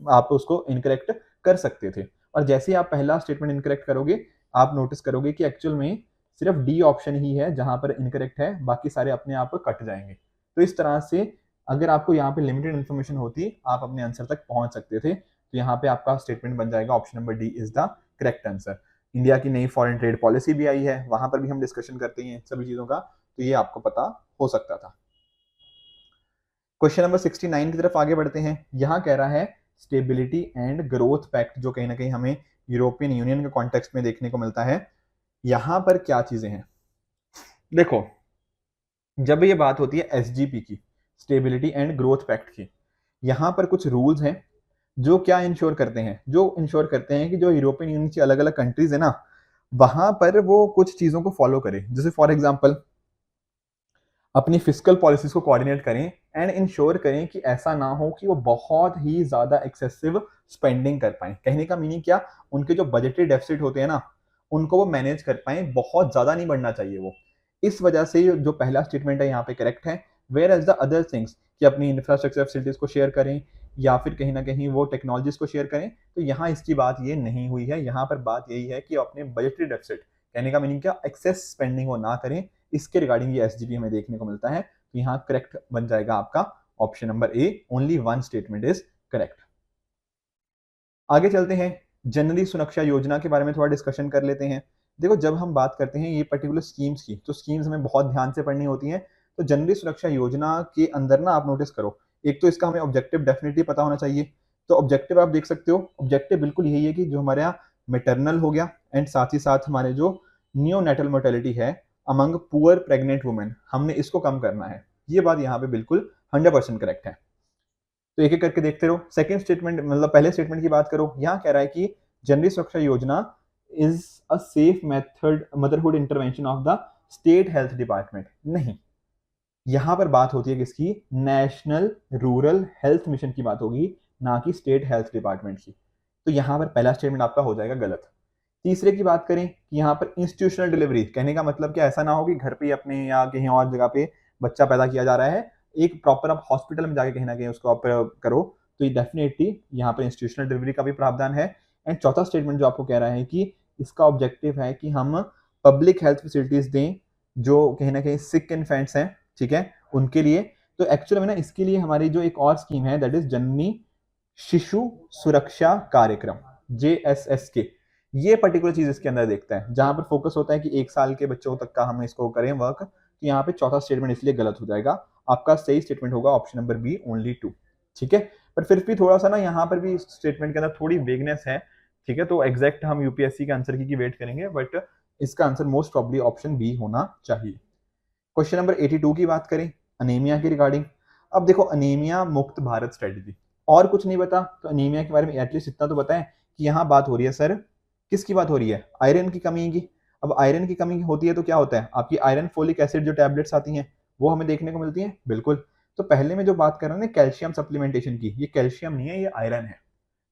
आप उसको इनकरेक्ट कर सकते थे। और जैसे ही आप पहला स्टेटमेंट इनकरेक्ट करोगे, आप नोटिस करोगे कि एक्चुअल में सिर्फ डी ऑप्शन ही है जहां पर इनकरेक्ट है, बाकी सारे अपने आप कट जाएंगे। तो इस तरह से अगर आपको यहाँ पे लिमिटेड इन्फॉर्मेशन होती, आप अपने आंसर तक पहुंच सकते थे। तो यहाँ पे आपका स्टेटमेंट बन जाएगा option number D is the correct answer. India की नई फॉरेन ट्रेड पॉलिसी भी आई है, वहां पर भी हम डिस्कशन करते हैं सभी चीजों का, तो ये आपको पता हो सकता था। क्वेश्चन नंबर 69 की तरफ आगे बढ़ते हैं। यहां कह रहा है स्टेबिलिटी एंड ग्रोथ पैक्ट, जो कहीं ना कहीं हमें यूरोपियन यूनियन के कॉन्टेक्स्ट में देखने को मिलता है। यहां पर क्या चीजें हैं, देखो जब ये बात होती है एसजीपी की, स्टेबिलिटी एंड ग्रोथ पैक्ट की, यहां पर कुछ रूल्स हैं जो क्या इंश्योर करते हैं, जो इंश्योर करते हैं कि जो यूरोपियन यूनियन की अलग अलग कंट्रीज है ना, वहां पर वो कुछ चीजों को फॉलो करें। जैसे फॉर एग्जांपल अपनी फिजिकल पॉलिसीज को कोऑर्डिनेट करें एंड इंश्योर करें कि ऐसा ना हो कि वो बहुत ही ज्यादा एक्सेसिव स्पेंडिंग कर पाए। कहने का मीनिंग क्या, उनके जो बजटरी डेफिसिट होते हैं ना, उनको वो मैनेज कर पाए, बहुत ज्यादा नहीं बढ़ना चाहिए वो। इस वजह से जो पहला स्टेटमेंट है यहाँ पे करेक्ट है। Whereas the other things कि अपनी इंफ्रास्ट्रक्चर फैसिलिटीज को शेयर करें या फिर कहीं ना कहीं वो टेक्नोलॉजीज को शेयर करें, तो यहाँ इसकी बात ये नहीं हुई है। यहाँ पर बात यही है कि अपने बजटरी डेफिसिट, कहने का मीनिंग क्या, एक्सेस स्पेंडिंग वो ना करें। इसके रिगार्डिंग ये एसजीपी हमें देखने को मिलता है। तो यहाँ करेक्ट बन जाएगा आपका option number A, only one statement is correct. आगे चलते हैं, जनरली सुरक्षा योजना के बारे में थोड़ा डिस्कशन कर लेते हैं। देखो जब हम बात करते हैं ये पर्टिकुलर स्कीम्स की, तो स्कीम्स हमें बहुत ध्यान से पढ़नी होती हैं। तो जनरली सुरक्षा योजना के अंदर ना आप नोटिस करो, एक तो इसका हमें ऑब्जेक्टिव डेफिनेटली पता होना चाहिए। तो ऑब्जेक्टिव आप देख सकते हो, ऑब्जेक्टिव बिल्कुल यही है कि जो हमारे यहाँ मेटरनल हो गया एंड साथ ही साथ हमारे जो नियोनेटल मोर्टेलिटी है अमंग पुअर प्रेग्नेंट वुमेन, हमने इसको कम करना है। ये बात यहाँ पे बिल्कुल 100% करेक्ट है। तो एक एक करके देखते रहो। सेकंड स्टेटमेंट, मतलब पहले स्टेटमेंट की बात करो, यहाँ कह रहा है कि जनरल सुरक्षा योजना is a safe method motherhood intervention of the state health department. नहीं, यहां पर बात होती है किसकी, नेशनल रूरल हेल्थ मिशन की बात होगी, ना कि स्टेट हेल्थ डिपार्टमेंट की। तो यहां पर पहला स्टेटमेंट आपका हो जाएगा गलत। तीसरे की बात करें कि यहाँ पर इंस्टीट्यूशनल डिलीवरी, कहने का मतलब कि ऐसा ना हो कि घर पे अपने या कहीं और जगह पे बच्चा पैदा किया जा रहा है, एक प्रॉपर आप हॉस्पिटल में जाके कहीं ना कहीं उसको आप करो। तो ये डेफिनेटली यहाँ पर इंस्टीट्यूशनल डिलीवरी का भी प्रावधान है। एंड चौथा स्टेटमेंट जो आपको कह रहा है कि इसका ऑब्जेक्टिव है कि हम पब्लिक हेल्थ फैसिलिटीज दें जो कहीं ना कहीं सिक इन्फेंट्स हैं, ठीक है, उनके लिए। तो एक्चुअली में ना इसके लिए हमारी जो एक और स्कीम है दैट इज जननी शिशु सुरक्षा कार्यक्रम, JSSK, ये पर्टिकुलर चीज इसके अंदर देखता है, जहां पर फोकस होता है कि 1 साल के बच्चों तक का हम इसको करें वर्क। तो यहाँ पे चौथा स्टेटमेंट इसलिए गलत हो जाएगा। आपका सही स्टेटमेंट होगा ऑप्शन नंबर बी, ओनली 2। ठीक है, पर फिर भी थोड़ा सा ना यहाँ पर भी स्टेटमेंट के अंदर थोड़ी वेगनेस है। ठीक है, तो एग्जैक्ट हम यूपीएससी के आंसर की वेट करेंगे, बट इसका answer most probably option B होना चाहिए। क्वेश्चन नंबर 82 की बात करें, अनीमिया की रिगार्डिंग। अब देखो अनीमिया मुक्त भारत स्ट्रेटेजी, और कुछ नहीं बता तो अनीमिया के बारे में एटलीस्ट इतना तो बताएं कि यहाँ बात हो रही है सर, किसकी बात हो रही है, आयरन की कमी की। अब आयरन की कमी होती है तो क्या होता है, आपकी आयरन फोलिक एसिड जो टैबलेट्स आती हैं वो हमें देखने को मिलती हैं, बिल्कुल। तो पहले में जो बात कर रहे हैं ना कैल्शियम सप्लीमेंटेशन की, ये कैल्शियम नहीं है, ये आयरन है।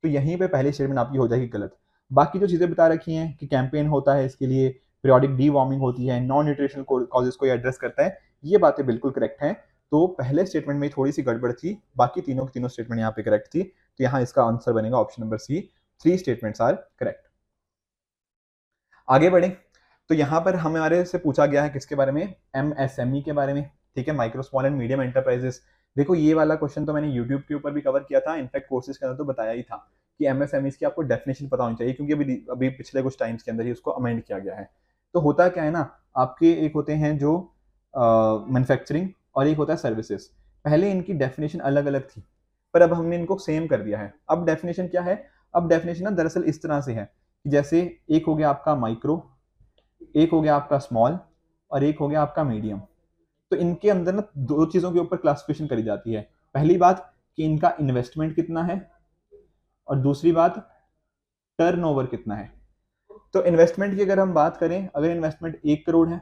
तो यहीं पे पहली स्टेटमेंट आपकी हो जाएगी गलत। बाकी जो चीजें बता रखी हैं कि कैंपेन होता है इसके लिए, पीरियोडिक डी वार्मिंग होती है, नॉन न्यूट्रिशनल कॉजेज को एड्रेस करता है, ये बातें बिल्कुल करेक्ट हैं। तो पहले स्टेटमेंट में थोड़ी सी गड़बड़ थी, बाकी तीनों की तीनों स्टेटमेंट यहाँ पे करेक्ट थी। तो यहाँ इसका आंसर बनेगा option number C, 3 statements are correct. आगे बढ़े, तो यहाँ पर हमारे से पूछा गया है किसके बारे में, MSME के बारे में। ठीक है, micro small and medium enterprises. देखो ये वाला क्वेश्चन तो मैंने यूट्यूब के ऊपर भी कवर किया था, इनफैक्ट कोर्सेज के अंदर तो बताया ही था कि MSMEs की आपको डेफिनेशन पता होनी चाहिए, क्योंकि अभी अभी पिछले कुछ टाइम्स के अंदर ही उसको अमेंड किया गया है। तो होता क्या है ना, आपके एक होते हैं जो मैन्युफैक्चरिंग और एक होता है सर्विसेज। पहले इनकी डेफिनेशन अलग अलग थी, पर अब हमने इनको सेम कर दिया है। अब डेफिनेशन क्या है, अब डेफिनेशन ना दरअसल इस तरह से है कि जैसे एक हो गया आपका माइक्रो, एक हो गया आपका स्मॉल, और एक हो गया आपका मीडियम। तो इनके अंदर ना दो चीजों के ऊपर क्लासिफिकेशन करी जाती है। पहली बात कि इनका इन्वेस्टमेंट कितना है, और दूसरी बात टर्नओवर कितना है। तो इन्वेस्टमेंट की अगर हम बात करें, अगर इन्वेस्टमेंट 1 करोड़ है,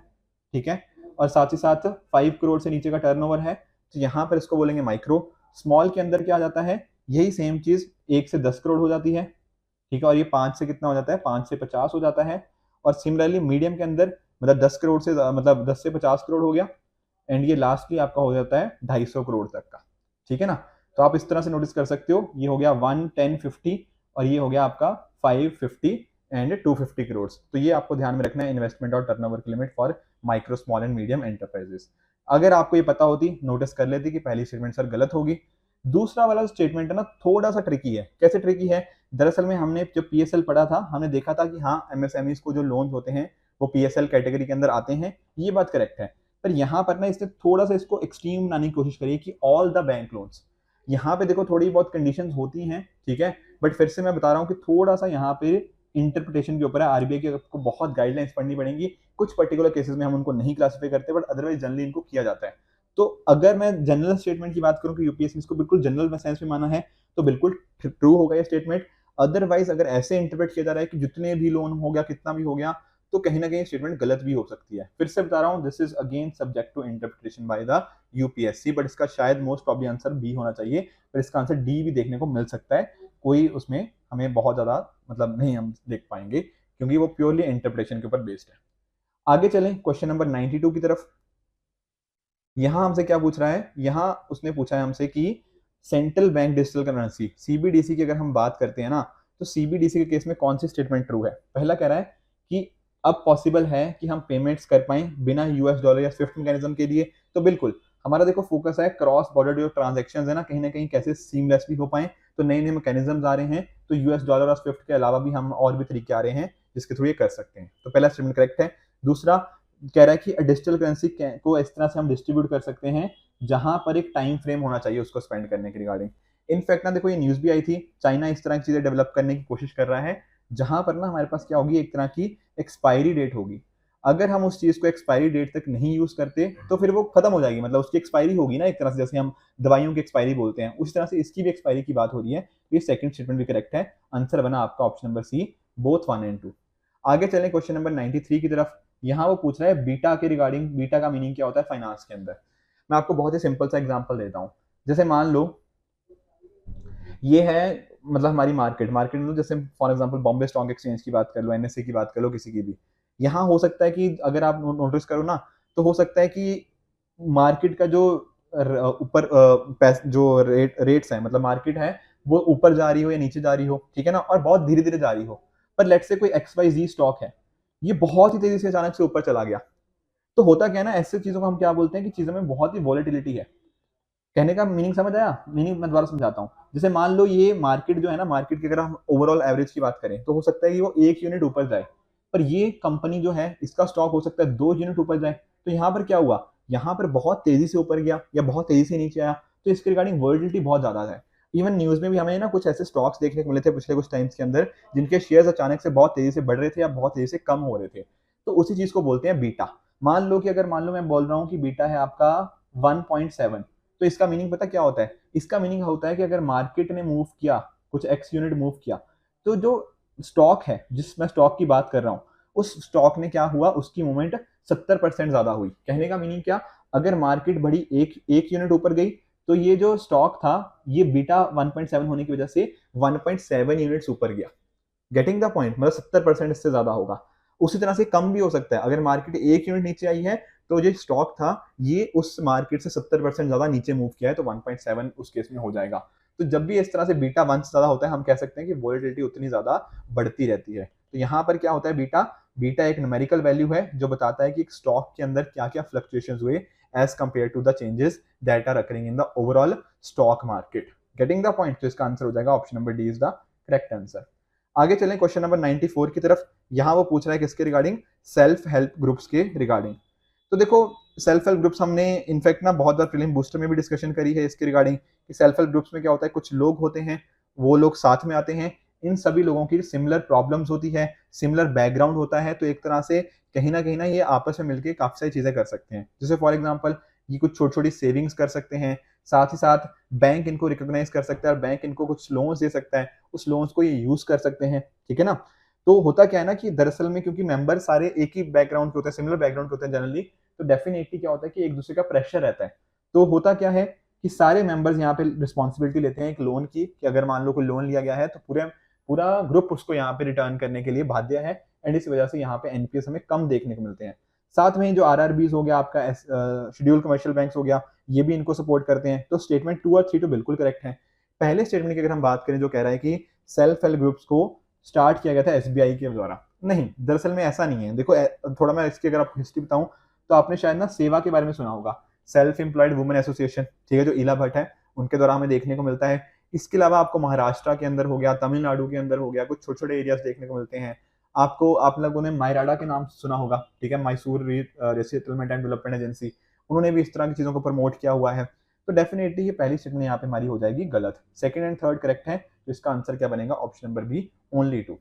ठीक है, और साथ ही साथ 5 करोड़ से नीचे का टर्नओवर है तो यहाँ पर इसको बोलेंगे माइक्रो। स्मॉल के अंदर क्या आ जाता है, यही सेम चीज 1 से 10 करोड़ हो जाती है, ठीक है, और ये 5 से कितना हो जाता है, 5 से 50 हो जाता है। और सिमिलरली मीडियम के अंदर मतलब 10 करोड़ से मतलब 10 से 50 करोड़ हो गया, एंड ये लास्टली आपका हो जाता है 250 करोड़ तक का, ठीक है ना। तो आप इस तरह से नोटिस कर सकते हो, ये हो गया 1, 10, 50 और ये हो गया आपका 5, 50 एंड 250 करोड़। तो ये आपको ध्यान में रखना है इन्वेस्टमेंट और टर्नओवर की limit for micro small and medium enterprises. अगर आपको ये पता होती, नोटिस कर लेती कि पहली स्टेटमेंट सर गलत होगी। दूसरा वाला स्टेटमेंट है ना थोड़ा सा ट्रिकी है। कैसे ट्रिकी है, दरअसल में हमने जब पीएसएल पढ़ा था हमने देखा था कि हाँ एमएसएमईज को जो लोन होते हैं वो पीएसएल कैटेगरी के अंदर आते हैं, ये बात करेक्ट है। पर यहाँ पर ना इसने थोड़ा सा इसको एक्सट्रीम बनाने की कोशिश करी कि ऑल द बैंक लोन्स, यहाँ पे देखो थोड़ी बहुत कंडीशंस होती हैं, ठीक है, बट फिर से मैं बता रहा हूँ कि थोड़ा सा यहाँ पे इंटरप्रिटेशन के ऊपर है। आरबीआई की आपको बहुत गाइडलाइंस पढ़नी पड़ेंगी, कुछ पर्टिकुलर केसेस में हम उनको नहीं क्लासिफाई करते बट अदरवाइज जनरली इनको किया जाता है। तो अगर मैं जनरल स्टेटमेंट की बात करूं कि यूपीएससी इसको बिल्कुल जनरल सेंस में माना है तो बिल्कुल ट्रू होगा ये स्टेटमेंट। अदरवाइज अगर ऐसे इंटरप्रेट किया जा रहा है कि जितने भी लोन हो गया कितना भी हो गया तो कहीं ना कहीं स्टेटमेंट गलत भी हो सकती है। फिर से बता रहा हूं, this is again subject to interpretation by the UPSC, but इसका शायद मोस्ट प्रॉब्ली आंसर बी होना चाहिए, पर इसका आंसर डी भी देखने को मिल सकता है। कोई उसमें हमें बहुत ज्यादा मतलब नहीं हम देख पाएंगे क्योंकि वो प्योरली इंटरप्रिटेशन के ऊपर बेस्ड है। आगे चलें क्वेश्चन नंबर 92 की तरफ। यहां हमसे क्या पूछ रहा है, यहां उसने पूछा है हमसे कि central bank digital currency CBDC की अगर हम बात करते हैं ना तो सीबीडीसी के केस में कौन सी स्टेटमेंट ट्रू है। पहला कह रहा है कि अब पॉसिबल है कि हम पेमेंट्स कर पाएं बिना यूएस डॉलर या स्विफ्ट मैकेनिज्म के लिए। तो बिल्कुल हमारा देखो फोकस है क्रॉस बॉर्डर जो ट्रांजेक्शन है ना कहीं कैसे सीमलेसली हो पाए, तो नए नए मैकेनिज्म आ रहे हैं, तो यूएस डॉलर और स्विफ्ट के अलावा भी हम और भी तरीके आ रहे हैं जिसके थ्रू ये कर सकते हैं। तो पहला स्टेटमेंट करेक्ट है। दूसरा कह रहा है कि डिजिटल करेंसी को इस तरह से हम डिस्ट्रीब्यूट कर सकते हैं जहां पर एक टाइम फ्रेम होना चाहिए उसको स्पेंड करने के रिगार्डिंग। इनफैक्ट ना देखो ये न्यूज भी आई थी, चाइना इस तरह की चीजें डेवलप करने की कोशिश कर रहा है जहां पर ना हमारे पास क्या होगी, एक तरह की एक्सपायरी डेट होगी। अगर हम उस चीज को एक्सपायरी डेट तक नहीं यूज करते तो फिर वो खत्म हो जाएगी, मतलब उसकी एक्सपायरी होगी ना एक तरह से, जैसे हम दवाइयों की एक्सपायरी बोलते हैं उस तरह से इसकी भी एक्सपायरी की बात हो रही है। ये सेकंड स्टेटमेंट भी करेक्ट है, आंसर बना आपका option number C, both 1 and 2। आगे चलें क्वेश्चन नंबर 93 की तरफ। यहाँ वो पूछ रहा है बीटा के रिगार्डिंग, बीटा का मीनिंग क्या होता है फाइनेंस के अंदर। मैं आपको बहुत ही सिंपल सा एग्जांपल देता हूँ। जैसे मान लो ये है मतलब हमारी मार्केट में जैसे for example Bombay stock exchange की बात कर लो, एनएसए की बात कर लो, किसी की भी। यहाँ हो सकता है कि अगर आप नोटिस करो ना तो हो सकता है कि मार्केट का जो ऊपर जो रेट्स है मतलब मार्केट है वो ऊपर जा रही हो या नीचे जा रही हो, ठीक है ना, और बहुत धीरे धीरे जा रही हो। पर लेट्स से कोई XYZ स्टॉक है, ये बहुत ही तेजी से अचानक से ऊपर चला गया, तो होता क्या है ना, ऐसे चीजों को हम क्या बोलते हैं कि चीजों में बहुत ही वॉलेटिलिटी है। कहने का मीनिंग समझ आया, मीनिंग मैं दोबारा समझाता हूँ। जैसे मान लो ये मार्केट जो है ना, मार्केट की अगर हम ओवरऑल एवरेज की बात करें तो हो सकता है कि वो 1 यूनिट ऊपर जाए, पर ये कंपनी जो है इसका स्टॉक हो सकता है 2 यूनिट ऊपर जाए। तो यहाँ पर क्या हुआ, यहाँ पर बहुत तेजी से ऊपर गया या बहुत तेजी से नीचे आया, तो इसके रिगार्डिंग वॉलेटिलिटी बहुत ज्यादा है। इवन न्यूज में भी हमें ना कुछ ऐसे स्टॉक्स देखने को मिले थे पिछले कुछ टाइम्स के अंदर जिनके शेयर्स अचानक से बहुत तेजी से बढ़ रहे थे या बहुत तेजी से कम हो रहे थे, तो उसी चीज को बोलते हैं बीटा। मान लो कि अगर मान लो मैं बोल रहा हूँ कि बीटा है आपका 1.7, तो इसका मीनिंग पता क्या होता है, इसका मीनिंग होता है कि अगर मार्केट ने मूव किया कुछ x यूनिट मूव किया, तो जो स्टॉक है जिस मैं स्टॉक की बात कर रहा हूँ उस स्टॉक ने क्या हुआ, उसकी मूवमेंट 70% ज्यादा हुई। कहने का मीनिंग क्या, अगर मार्केट बढ़ी एक यूनिट ऊपर गई तो ये जो स्टॉक था ये बीटा 1.7 होने की वजह से 1.7 यूनिट्स ऊपर गया। गेटिंग द पॉइंट, मतलब 70% इससे ज्यादा होगा। उसी तरह से कम भी हो सकता है, अगर मार्केट 1 यूनिट नीचे आई है तो जो स्टॉक था ये उस मार्केट से 70% ज्यादा नीचे मूव किया है, तो 1.7 उस केस में हो जाएगा। तो जब भी इस तरह से बीटा 1 से ज्यादा होता है हम कह सकते हैं कि वॉलेटिलिटी उतनी ज्यादा बढ़ती रहती है। तो यहाँ पर क्या होता है, बीटा बीटा एक न्यूमेरिकल वैल्यू है जो बताता है कि एक स्टॉक के अंदर क्या क्या फ्लक्चुएशंस हुए as compare to the changes that are occurring in the overall stock market. Getting the point, तो इसका आंसर हो जाएगा option number D is the correct answer. आगे चलें क्वेश्चन नंबर 94 की तरफ। यहाँ वो पूछ रहा है किसके रिगार्डिंग, सेल्फ हेल्प ग्रुप्स के रिगार्डिंग। तो देखो सेल्फ हेल्प ग्रुप्स हमने इनफैक्ट ना बहुत बार प्रीलिम बूस्टर में भी डिस्कशन करी है इसके रिगार्डिंग कि सेल्फ हेल्प ग्रुप्स में क्या होता है, कुछ लोग होते हैं, वो लोग साथ में आते हैं, इन सभी लोगों की सिमिलर प्रॉब्लम्स होती है, सिमिलर बैकग्राउंड होता है, तो एक तरह से कहीं ना ये आपस में मिलकर काफी सारी चीजें कर सकते हैं। जैसे फॉर एग्जाम्पल ये कुछ छोटी छोटी सेविंग्स कर सकते हैं, साथ ही साथ बैंक इनको रिकॉग्नाइज कर सकता है और बैंक इनको कुछ लोन्स दे सकता है, उस लोन्स को ये यूज कर सकते हैं, ठीक है ना। तो होता क्या है ना कि दरअसल में क्योंकि मेंबर सारे एक ही बैकग्राउंड के होते हैं, सिमिलर बैकग्राउंड के होते हैं जनरली, तो डेफिनेटली क्या होता है कि एक दूसरे का प्रेशर रहता है। तो होता क्या है कि सारे मेंबर्स यहाँ पे रिस्पॉन्सिबिलिटी लेते हैं एक लोन की, कि अगर मान लो कोई लोन लिया गया है तो पूरा ग्रुप उसको यहाँ पे रिटर्न करने के लिए बाध्य है, एंड इस वजह से यहाँ पे एनपीएस हमें कम देखने को मिलते हैं। साथ में जो आरआरबीज हो गया, आपका शेड्यूल कमर्शियल बैंक्स हो गया, ये भी इनको सपोर्ट करते हैं। तो स्टेटमेंट 2 और 3 तो बिल्कुल करेक्ट है। पहले स्टेटमेंट की अगर हम बात करें जो कह रहा है कि सेल्फ हेल्प ग्रुप्स को स्टार्ट किया गया था एसबीआई के द्वारा, नहीं, दरअसल में ऐसा नहीं है। देखो थोड़ा मैं इसकी अगर आपको हिस्ट्री बताऊं तो आपने शायद ना सेवा के बारे में सुना होगा, सेल्फ एम्प्लॉयड वुमेन एसोसिएशन, ठीक है, जो इला भट्ट है उनके द्वारा हमें देखने को मिलता है। इसके अलावा आपको महाराष्ट्र के अंदर हो गया, तमिलनाडु के अंदर हो गया, कुछ छोटे छोटे एरियाज देखने को मिलते हैं। आपको आप लोगों ने मायराडा के नाम सुना होगा, ठीक है, Mysore resettlement and development agency, उन्होंने भी इस तरह की चीजों को प्रमोट किया हुआ है। तो डेफिनेटली ये पहली स्टेटमेंट यहाँ पे हमारी हो जाएगी गलत। सेकंड एंड थर्ड करेक्ट है, तो इसका आंसर क्या बनेगा, ऑप्शन नंबर बी ओनली 2।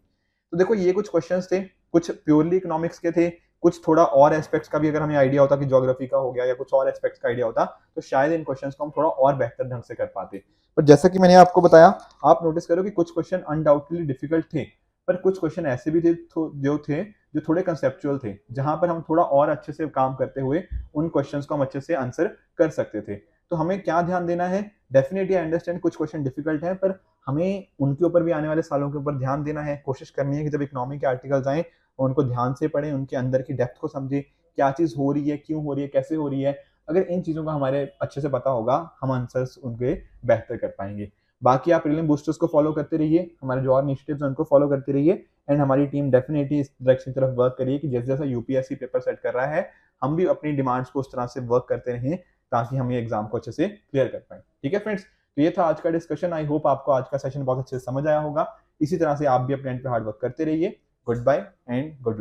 तो देखो ये कुछ क्वेश्चंस थे, कुछ प्योरली इकोनॉमिक्स के थे, कुछ थोड़ा और एस्पेक्ट्स का भी अगर हमें आइडिया होता कि ज्योग्राफी का हो गया या कुछ और एस्पेक्ट्स का आइडिया होता तो शायद इन क्वेश्चंस को हम थोड़ा और बेहतर ढंग से कर पाते। पर जैसा कि मैंने आपको बताया, आप नोटिस करो कि कुछ क्वेश्चन अनडाउटली डिफिकल्ट थे, पर कुछ क्वेश्चन ऐसे भी थे जो थोड़े कंसेप्चुअल थे, जहां पर हम थोड़ा और अच्छे से काम करते हुए उन क्वेश्चंस को हम अच्छे से आंसर कर सकते थे। तो हमें क्या ध्यान देना है, डेफिनेटली आई अंडरस्टैंड कुछ क्वेश्चन डिफिकल्ट है, पर हमें उनके ऊपर भी आने वाले सालों के ऊपर ध्यान देना है। कोशिश करनी है कि जब इकोनॉमी के आर्टिकल्स आए उनको ध्यान से पढ़ें, उनके अंदर की डेप्थ को समझें, क्या चीज़ हो रही है, क्यों हो रही है, कैसे हो रही है। अगर इन चीज़ों का हमारे अच्छे से पता होगा, हम आंसर्स उनके बेहतर कर पाएंगे। बाकी आप प्रीलिम बूस्टर्स को फॉलो करते रहिए, हमारे जो और इनिशिएटिव्स हैं उनको फॉलो करते रहिए, एंड हमारी टीम डेफिनेटली इस डायरेक्शन की तरफ वर्क करिए कि जैसे जैसा यूपीएससी पेपर सेट कर रहा है, हम भी अपनी डिमांड्स को उस तरह से वर्क करते रहें ताकि हम ये एग्जाम को अच्छे से क्लियर कर पाए। ठीक है फ्रेंड्स, तो ये था आज का डिस्कशन। आई होप आपको आज का सेशन बहुत अच्छे से समझ आया होगा। इसी तरह से आप भी अपने एंड पे हार्ड वर्क करते रहिए। Goodbye and good luck.